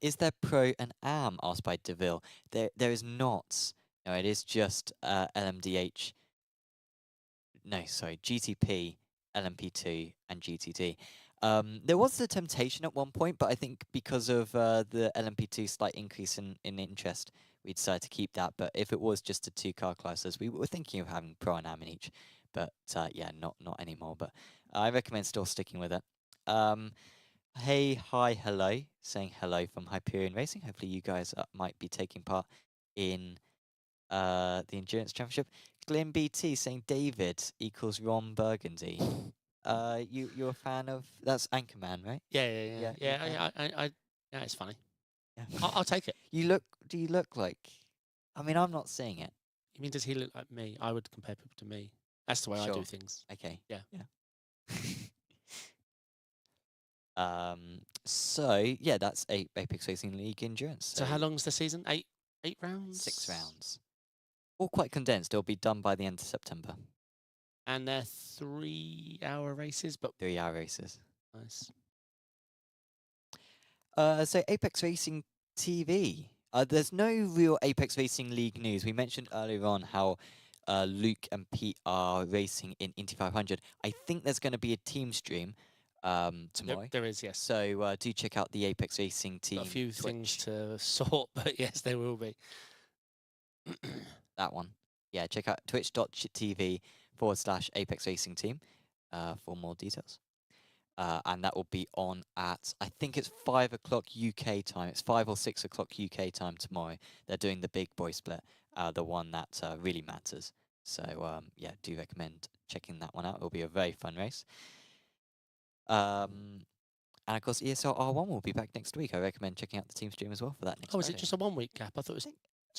Is there Pro and Am? Asked by DeVille. There is not. No, it is just LMDH. No, sorry, GTP, LMP2, and GTD. There was the temptation at one point, but I think because of the LMP2 slight increase in interest, we decided to keep that. But if it was just the 2-car classes, we were thinking of having Pro and Am in each. But yeah, not anymore. But I recommend still sticking with it. Hey, hi, hello, saying hello from Hyperion Racing. Hopefully you guys might be taking part in the Endurance Championship. Glenn BT saying David equals Ron Burgundy. You're a fan of, that's Anchorman, right? Yeah. Yeah, it's funny. Yeah. I'll take it. Do you look like? I mean, I'm not seeing it. You mean, does he look like me? I would compare people to me. That's the way I do Sure. things. Okay. Yeah. So yeah, that's Apex Racing League Endurance. So how long's the season? 8 rounds? 6 rounds. All quite condensed. It'll be done by the end of September. And they're 3-hour races, but 3-hour races. nice. So Apex Racing TV. There's no real Apex Racing League news. We mentioned earlier on how Luke and Pete are racing in Indy 500. I think there's going to be a team stream tomorrow. There is, yes. So do check out the Apex Racing team. Got a few Twitch. things to sort, but yes, there will be. That one. Yeah, check out twitch.tv/Apex Racing Team for more details. And that will be on at, I think it's 5 o'clock UK time. It's 5 or 6 o'clock UK time tomorrow. They're doing the big boy split, the one that really matters. So yeah, do recommend checking that one out. It'll be a very fun race. And of course, ESL R1 will be back next week. I recommend checking out the team stream as well for that next Oh, is it Friday. just a 1 week gap? I thought it was.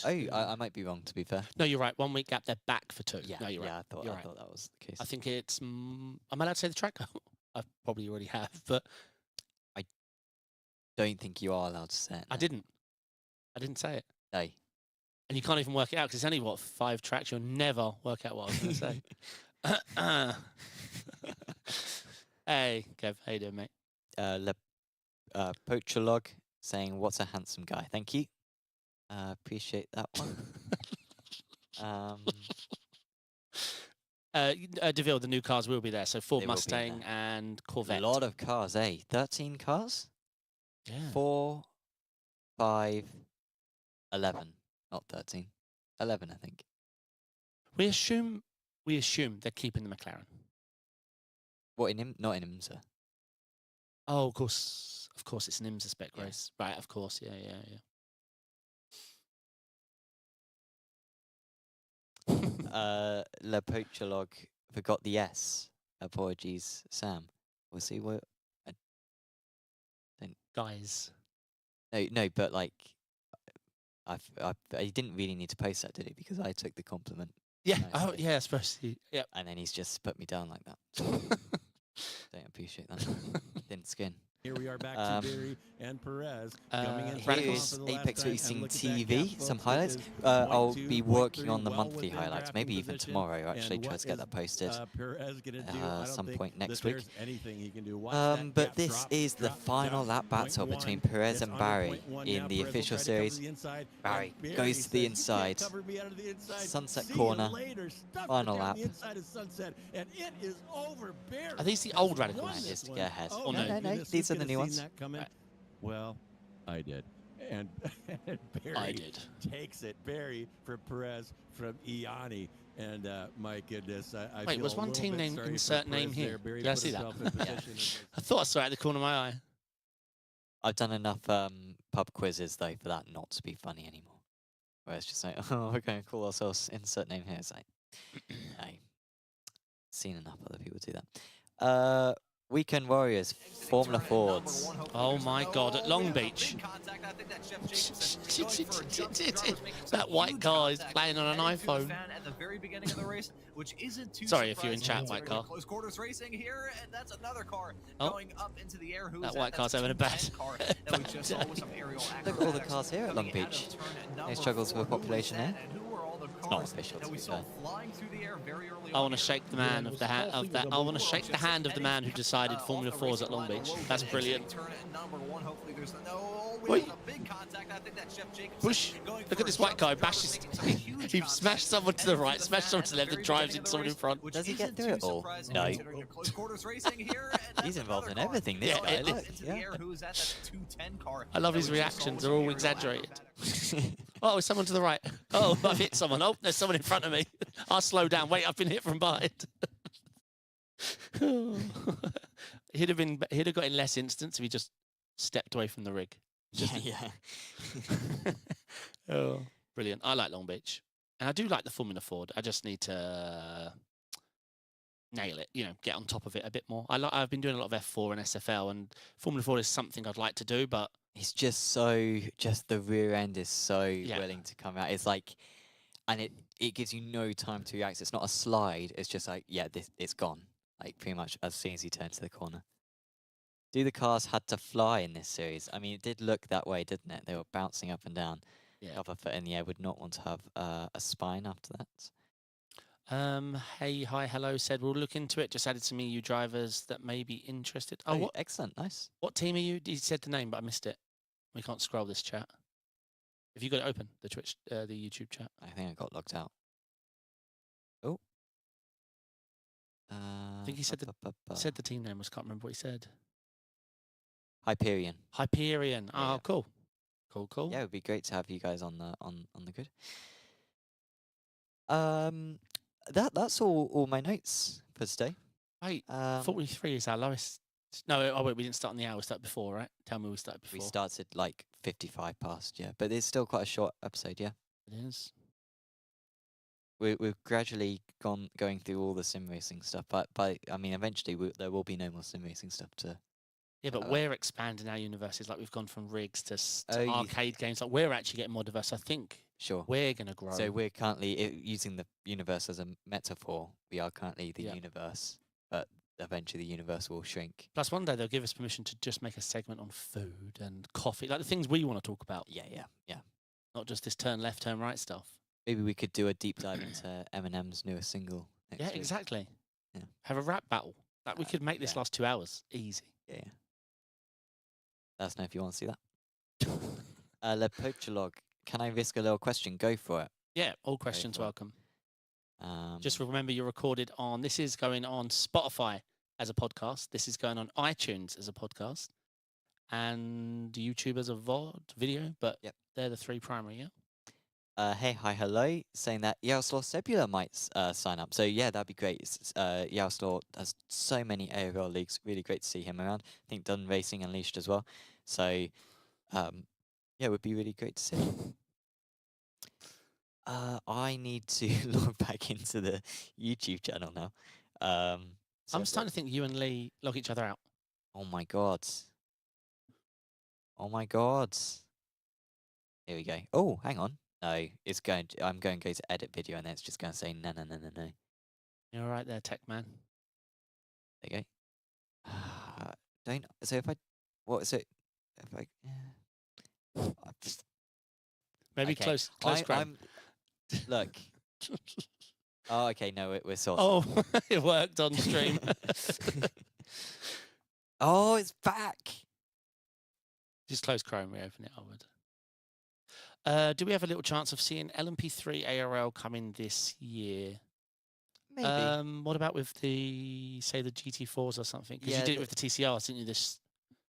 Oh, I might be wrong, to be fair. No, you're right. 1 week gap. They're back for 2. Yeah, No, you're right. I thought You're right. that was the case. I think it's. Am I allowed to say the track? I probably already have, but Don't think you are allowed to say it. I no. didn't. I didn't say it. No. And you can't even work it out because it's only, 5 tracks? You'll never work out what I was going to say. Hey, Kev. How you doing, mate? Poacholog saying, "What's a handsome guy?" Thank you. Appreciate that one. DeVille, the new cars will be there. So Ford They will be Mustang there. and A Corvette. lot of cars, eh? 13 cars? Yeah. 4, 5, 11. Not 13. 11, I think. We assume they're keeping the McLaren. What, in him? Not in IMSA. Oh, of course, it's an IMSA spec Yeah. race, right? Of course, yeah. Le Poacholog forgot the S. Apologies, Sam. We'll see what. Guys, No, but like, He didn't really need to post that, did he? Because I took the compliment, Yeah. Nice, Oh, yeah. yeah. I suppose. Yeah. and then he's just put me down like that. Don't appreciate that. Thin skin. Here we are back Um, to Berry and Perez uh, coming in. Here Here Radicals. is for the last Apex time, and Racing look at that TV, gap, some folks. It highlights. is I'll 0.2, be working 0.3, on the well monthly within highlights, drafting maybe even position. tomorrow, actually, And try what to get is, that posted. Perez gonna do? I don't Some think point next that week. there's anything he can do. Watch that But gap this drop, is the drop final down lap battle 0.1. between Perez It's and under Barry 0.1 in now. the Perez will official try to cover series. the inside, Barry and goes to the says, "You inside. can't cover me out of the inside. Sunset See corner. You later. Stuck Final down lap. the inside of Sunset, and it is over. Barry Are these the has old won Radicals? this Just to one. get ahead. Oh, Oh, my no. goodness, These who are the could new have ones. seen that coming? Right. Well, I did. And Barry I did. takes it. Barry for Perez from Iani. And my goodness, I Wait, feel was a one little team bit name sorry for insert name Perez here? there. Barry Did I put see that? himself in position. I thought I saw it at the corner of my eye. I've done enough pub quizzes though for that not to be funny anymore. Where it's just like, oh, we're going to call ourselves insert name here. It's like, I've seen enough other people do that. Weekend Warriors, Formula Fords. Oh my God! At Long Beach, that white car is playing on an iPhone. Sorry if you're in chat, white car. Close quarters racing here, and that's another car Oh. going up into the air. Who's That white car's having a bad. Look at all the cars here at Long Beach. Any struggles with population here? It's not official, to be fair. I want to shake the man of the hand of that. I want to shake the hand of the man who decided Formula 4's at Long Beach. That's brilliant. Wait. Push! Look at this white guy bashes. He smashed someone to the right, smashed someone to the left, and drives into someone in front. Does he get through it all? No. He's involved in everything, this guy. Look, yeah. I love his reactions. They're all exaggerated. Oh, is someone to the right? Oh, I've hit someone. Oh, there's someone in front of me. I'll slow down. Wait, I've been hit from behind. He'd have got in less instance if he just stepped away from the rig. Yeah. Oh, brilliant. I like Long Beach. And I do like the Formula Ford. I just need to nail it, get on top of it a bit more. I've been doing a lot of F4 and SFL, and Formula Ford is something I'd like to do, but It's just the rear end is so willing to come out. It's like, and it gives you no time to react. It's not a slide. It's just like, yeah, it's gone. Like pretty much as soon as you turn to the corner. Do the cars had to fly in this series? I mean, it did look that way, didn't it? They were bouncing up and down. yeah. The other foot in the air would not want to have a spine after that. Hey, hi, hello, said we'll look into it. Just added some EU drivers that may be interested. Oh, Oh, excellent, nice. what team are you? He said the name, but I missed it. We can't scroll this chat. Have you got it open, the Twitch, the YouTube chat? I think I got locked out. Oh. I think he said said the team name. I can't remember what he said. Hyperion. Hyperion. Oh, Yeah. cool. Cool. Yeah, it would be great to have you guys on the grid. That's all my notes for today. Wait, Um, 43 is our lowest. No, oh wait, we didn't start on the hour. We started before, right? Tell me we started before. we started like 55 past, yeah, but it's still quite a short episode, yeah. It is. We've gradually going through all the sim racing stuff, but I mean, eventually there will be no more sim racing stuff to. Yeah, but Uh, we're expanding our universes. Like we've gone from rigs to Oh, you arcade games. Like we're actually getting more diverse. I think Sure. we're gonna grow. So we're currently using the universe as a metaphor. We are currently the Yeah. universe, but eventually the universe will shrink. Plus, one day they'll give us permission to just make a segment on food and coffee, like the things we want to talk about, Yeah. not just this turn left, turn right stuff. Maybe we could do a deep dive into Eminem's newest single. Next Yeah, week. exactly. Yeah. Have a rap battle. Like we could make this yeah. last 2 hours easy. Yeah. Let us know if you want to see that. Le Pocholog, can I risk a little question? Go for it. Yeah, all questions for it. welcome. Um, Just remember you're recorded on. This is going on Spotify as a podcast. This is going on iTunes as a podcast, and YouTube as a VOD video. But Yep. they're the three primary. Yeah. hey, hi, hello, saying that Yaroslav Sebula might sign up. So yeah, that'd be great. Yaroslav has so many ARL leagues. Really great to see him around. I think done Racing Unleashed as well. So yeah, it would be really great to see. I need to log back into the YouTube channel now. So I'm starting to think you and Lee log each other out. Oh my god. Oh my god. Here we go. Oh, hang on. No, it's going. I'm going to go to edit video, and then it's just going to say no, no, no, no, no. You're all right there, tech man. There you go. Don't. So if I, what is it? If I, I just, Maybe okay. close I'm. Look. Oh, okay. No, we're sorted. Oh, it worked on stream. Oh, it's back. Just close Chrome, reopen it. I would. Do we have a little chance of seeing LMP3 ARL coming this year? Maybe. What about with the GT4s or something? Because Yeah, you did it with the TCRs, didn't you? This.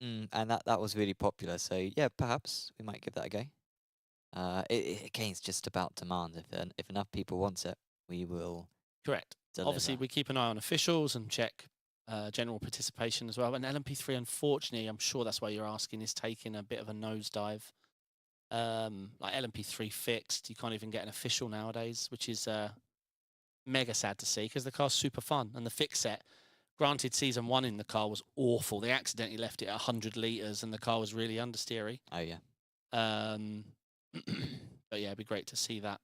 And that was really popular. So yeah, perhaps we might give that a go. Again, it's just about demand. If enough people want it, we will. Correct. Deliver. Obviously, we keep an eye on officials and check general participation as well. And LMP3, unfortunately, I'm sure that's why you're asking, is taking a bit of a nosedive. Like LMP3 fixed, you can't even get an official nowadays, which is mega sad to see because the car's super fun. And the fix set, granted, season 1 in the car was awful. They accidentally left it at 100 litres and the car was really understeery. Oh yeah. But yeah, it'd be great to see that.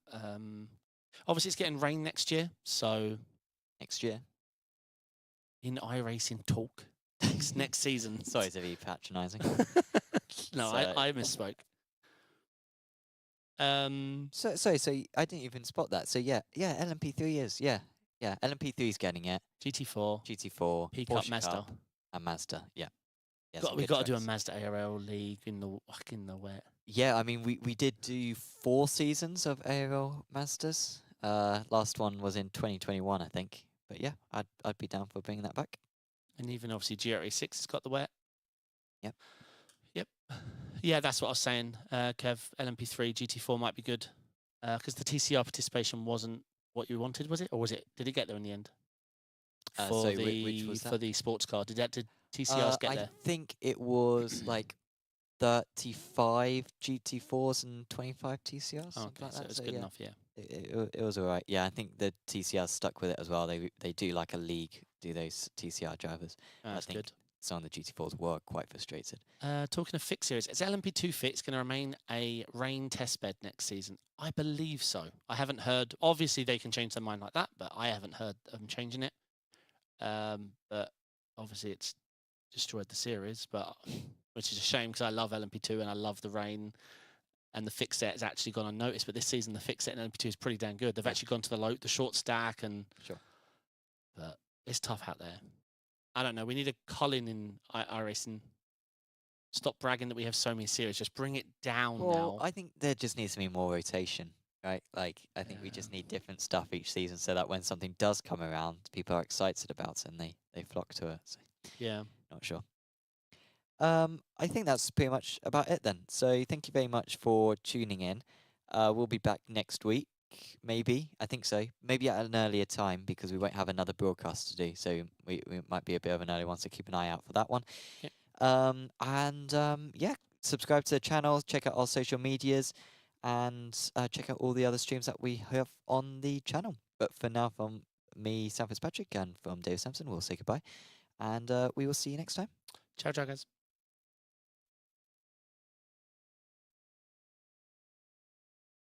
Obviously, it's getting rain next year, so Next year. in iRacing talk next season. Sorry to be patronising. No, So- I misspoke. So I didn't even spot that. So yeah, LMP3 is LMP3 is getting it. GT4, GT4, P Cup, Porsche Mazda. Cup, and Mazda. Yeah. We've got to do a Mazda ARL league in the wet. Yeah, I mean we did do 4 seasons of ARL Mazdas. Last one was in 2021, I think. But yeah, I'd be down for bringing that back. And even obviously GRA6 has got the wet. Yep. Yeah, that's what I was saying. Kev, LMP3, GT4 might be good. Because the TCR participation wasn't what you wanted, was it? Or did it get there in the end? So which was For that? the sports car. Did TCRs get I there? think it was like 35 GT4s and 25 TCRs. Oh, something okay, like so that. it's good yeah. enough, yeah. It was alright. Yeah, I think the TCR stuck with it as well. They do like a league, do those TCR drivers. That's think good. Some of the GT4s were quite frustrated. Talking of fix series, is LMP2 fix going to remain a rain test bed next season? I believe so. I haven't heard. Obviously, they can change their mind like that, but I haven't heard them changing it. But obviously, it's destroyed the series, which is a shame because I love LMP2 and I love the rain. And the fix set has actually gone unnoticed, but this season the fix set in LMP2 is pretty damn good. They've actually gone to the short stack, and Sure. but it's tough out there. I don't know. We need a Colin in iRacing. Stop bragging that we have so many series. Just bring it down Well, now. I think there just needs to be more rotation, right? Like, I think we just need different stuff each season so that when something does come around, people are excited about it and they flock to it. So, Yeah. not sure. I think that's pretty much about it then. So thank you very much for tuning in. We'll be back next week, maybe. I think so. Maybe at an earlier time because we won't have another broadcast to do. So we might be a bit of an early one, so keep an eye out for that one. Yep. Yeah, subscribe to the channel, check out our social medias, and check out all the other streams that we have on the channel. But for now, from me, Sam Fitzpatrick, and from Dave Sampson, we'll say goodbye. And we will see you next time. Ciao, ciao, guys.